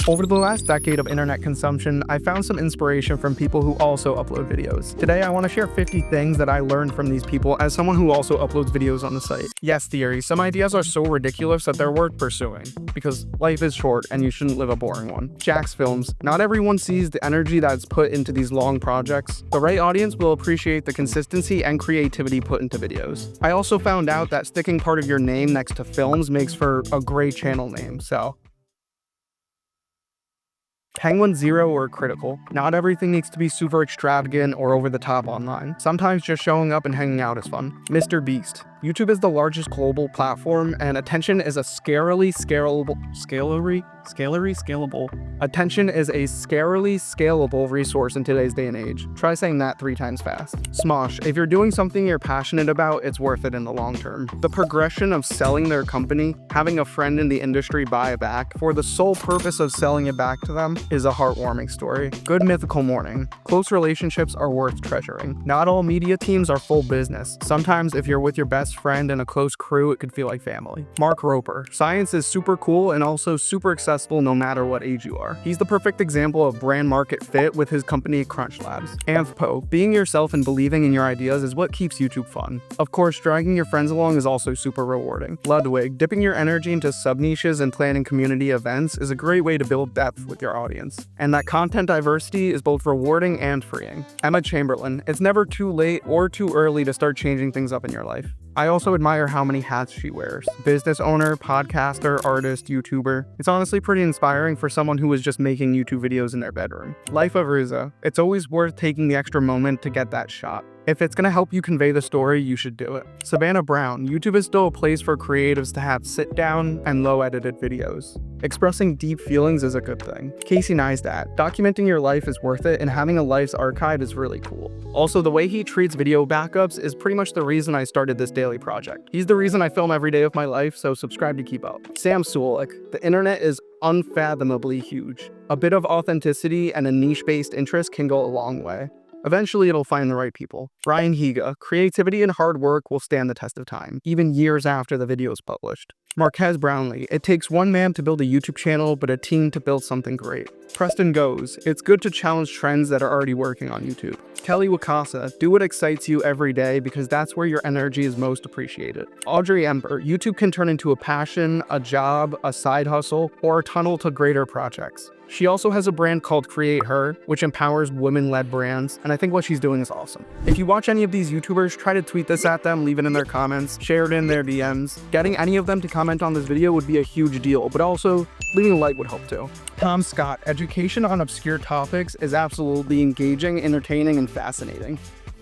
Over the last decade of internet consumption, I found some inspiration from people who also upload videos. Today, I want to share 50 things that I learned from these people as someone who also uploads videos on the site. Yes, theory, some ideas are so ridiculous that they're worth pursuing, because life is short and you shouldn't live a boring one. Jack's Films. Not everyone sees the energy that's put into these long projects. The right audience will appreciate the consistency and creativity put into videos. I also found out that sticking part of your name next to films makes for a great channel name, so. Penguin Zero or Critical. Not everything needs to be super extravagant or over the top online. Sometimes just showing up and hanging out is fun. Mr. Beast. YouTube is the largest global platform, and attention is a scarily scalable resource in today's day and age. Try saying that 3 times fast. Smosh. If you're doing something you're passionate about, it's worth it in the long term. The progression of selling their company, having a friend in the industry buy it back for the sole purpose of selling it back to them, is a heartwarming story. Good Mythical Morning. Close relationships are worth treasuring. Not all media teams are full business. Sometimes if you're with your best friend and a close crew, it could feel like family. Mark Roper. Science is super cool and also super accessible no matter what age you are. He's the perfect example of brand market fit with his company Crunch Labs. Anthpo. Being yourself and believing in your ideas is what keeps YouTube fun. Of course, dragging your friends along is also super rewarding. Ludwig. Dipping your energy into sub-niches and planning community events is a great way to build depth with your audience. And that content diversity is both rewarding and freeing. Emma Chamberlain. It's never too late or too early to start changing things up in your life. I also admire how many hats she wears. Business owner, podcaster, artist, YouTuber. It's honestly pretty inspiring for someone who was just making YouTube videos in their bedroom. Life of Riza. It's always worth taking the extra moment to get that shot. If it's gonna help you convey the story, you should do it. Savannah Brown. YouTube is still a place for creatives to have sit-down and low-edited videos. Expressing deep feelings is a good thing. Casey Neistat. Documenting your life is worth it, and having a life's archive is really cool. Also, the way he treats video backups is pretty much the reason I started this daily project. He's the reason I film every day of my life, so subscribe to keep up. Sam Sulik. The internet is unfathomably huge. A bit of authenticity and a niche-based interest can go a long way. Eventually, it'll find the right people. Brian Higa. Creativity and hard work will stand the test of time, even years after the video is published. Marquez Brownlee. It takes one man to build a YouTube channel, but a team to build something great. Preston Goes. It's good to challenge trends that are already working on YouTube. Kelly Wakasa. Do what excites you every day because that's where your energy is most appreciated. Audrey Ember. YouTube can turn into a passion, a job, a side hustle, or a tunnel to greater projects. She also has a brand called Create Her, which empowers women-led brands, and I think what she's doing is awesome. If you watch any of these YouTubers, try to tweet this at them, leave it in their comments, share it in their DMs. Getting any of them to comment on this video would be a huge deal, but also leaving a like would help too. Tom Scott. Education on obscure topics is absolutely engaging, entertaining, and fascinating.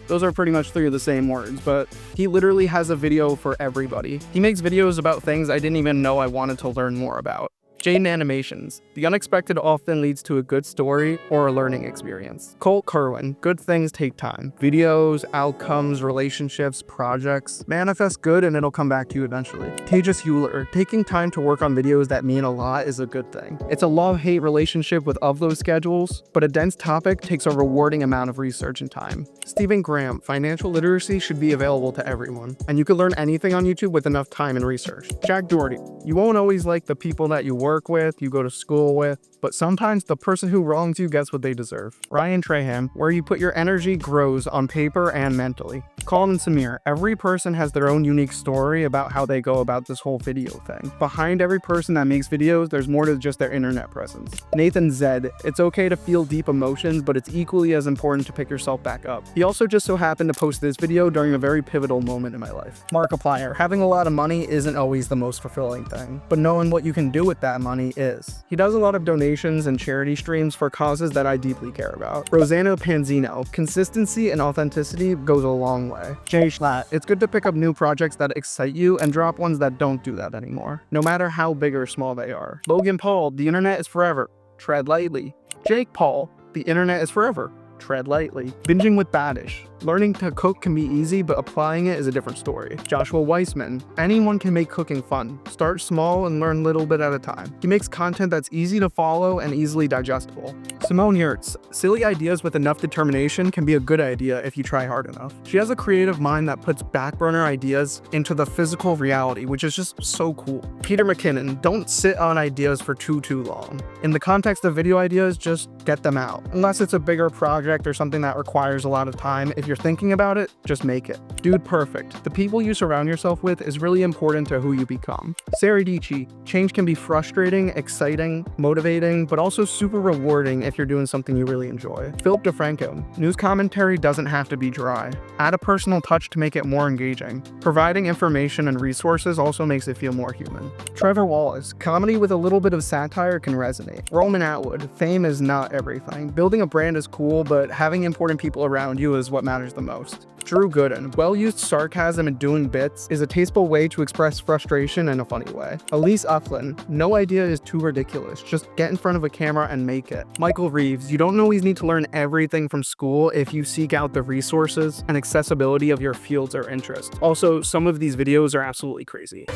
Those are pretty much 3 of the same words, but he literally has a video for everybody. He makes videos about things I didn't even know I wanted to learn more about. Jaden Animations. The unexpected often leads to a good story or a learning experience. Colt Kerwin. Good things take time. Videos, outcomes, relationships, projects. Manifest good and it'll come back to you eventually. Tejas Euler. Taking time to work on videos that mean a lot is a good thing. It's a love-hate relationship with upload schedules, but a dense topic takes a rewarding amount of research and time. Stephen Graham. Financial literacy should be available to everyone, and you can learn anything on YouTube with enough time and research. Jack Doherty. You won't always like the people that you work with, you go to school with, but sometimes the person who wrongs you gets what they deserve. Ryan Traham. Where you put your energy grows on paper and mentally. Colin and Samir. Every person has their own unique story about how they go about this whole video thing. Behind every person that makes videos, there's more to just their internet presence. Nathan Zed. It's okay to feel deep emotions, but it's equally as important to pick yourself back up. He also just so happened to post this video during a very pivotal moment in my life. Markiplier. Having a lot of money isn't always the most fulfilling thing, but knowing what you can do with that money is. He does a lot of donations and charity streams for causes that I deeply care about. Rosanna Panzino. Consistency and authenticity goes a long way. Jay Schlatt. It's good to pick up new projects that excite you and drop ones that don't do that anymore, no matter how big or small they are. Logan Paul. The internet is forever. Tread lightly. Jake Paul. The internet is forever. Tread lightly. Binging with Badish. Learning to cook can be easy, but applying it is a different story. Joshua Weissman, anyone can make cooking fun. Start small and learn little bit at a time. He makes content that's easy to follow and easily digestible. Simone Yurts, silly ideas with enough determination can be a good idea if you try hard enough. She has a creative mind that puts back burner ideas into the physical reality, which is just so cool. Peter McKinnon, don't sit on ideas for too long. In the context of video ideas, just get them out. Unless it's a bigger project or something that requires a lot of time, if you're thinking about it, just make it. Dude Perfect, the people you surround yourself with is really important to who you become. Sarah Dici, change can be frustrating, exciting, motivating, but also super rewarding if you're doing something you really enjoy. Philip DeFranco, news commentary doesn't have to be dry. Add a personal touch to make it more engaging. Providing information and resources also makes it feel more human. Trevor Wallace, comedy with a little bit of satire can resonate. Roman Atwood, fame is not everything. Building a brand is cool, but having important people around you is what matters the most. Drew Gooden, well-used sarcasm and doing bits is a tasteful way to express frustration in a funny way. Elise Ufflin, no idea is too ridiculous, just get in front of a camera and make it. Michael Reeves, you don't always need to learn everything from school if you seek out the resources and accessibility of your fields or interests. Also, some of these videos are absolutely crazy.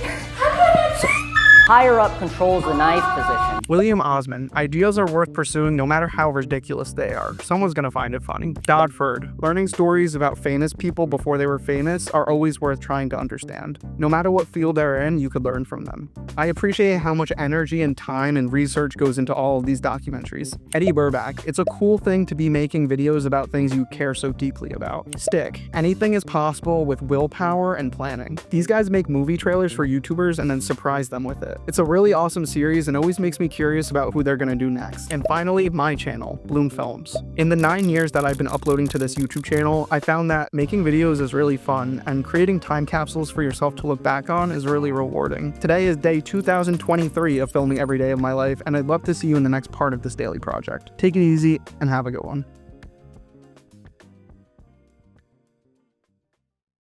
Higher up controls the knife position. William Osman, ideas are worth pursuing no matter how ridiculous they are. Someone's gonna find it funny. Dodd Ford, learning stories about famous people before they were famous are always worth trying to understand. No matter what field they're in, you could learn from them. I appreciate how much energy and time and research goes into all of these documentaries. Eddie Burback, it's a cool thing to be making videos about things you care so deeply about. Stick, anything is possible with willpower and planning. These guys make movie trailers for YouTubers and then surprise them with it. It's a really awesome series and always makes me curious about who they're gonna do next. And finally, my channel, Bloomfilms. In the 9 years that I've been uploading to this YouTube channel, I found that making videos is really fun and creating time capsules for yourself to look back on is really rewarding. Today is day 2023 of filming every day of my life, and I'd love to see you in the next part of this daily project. Take it easy and have a good one.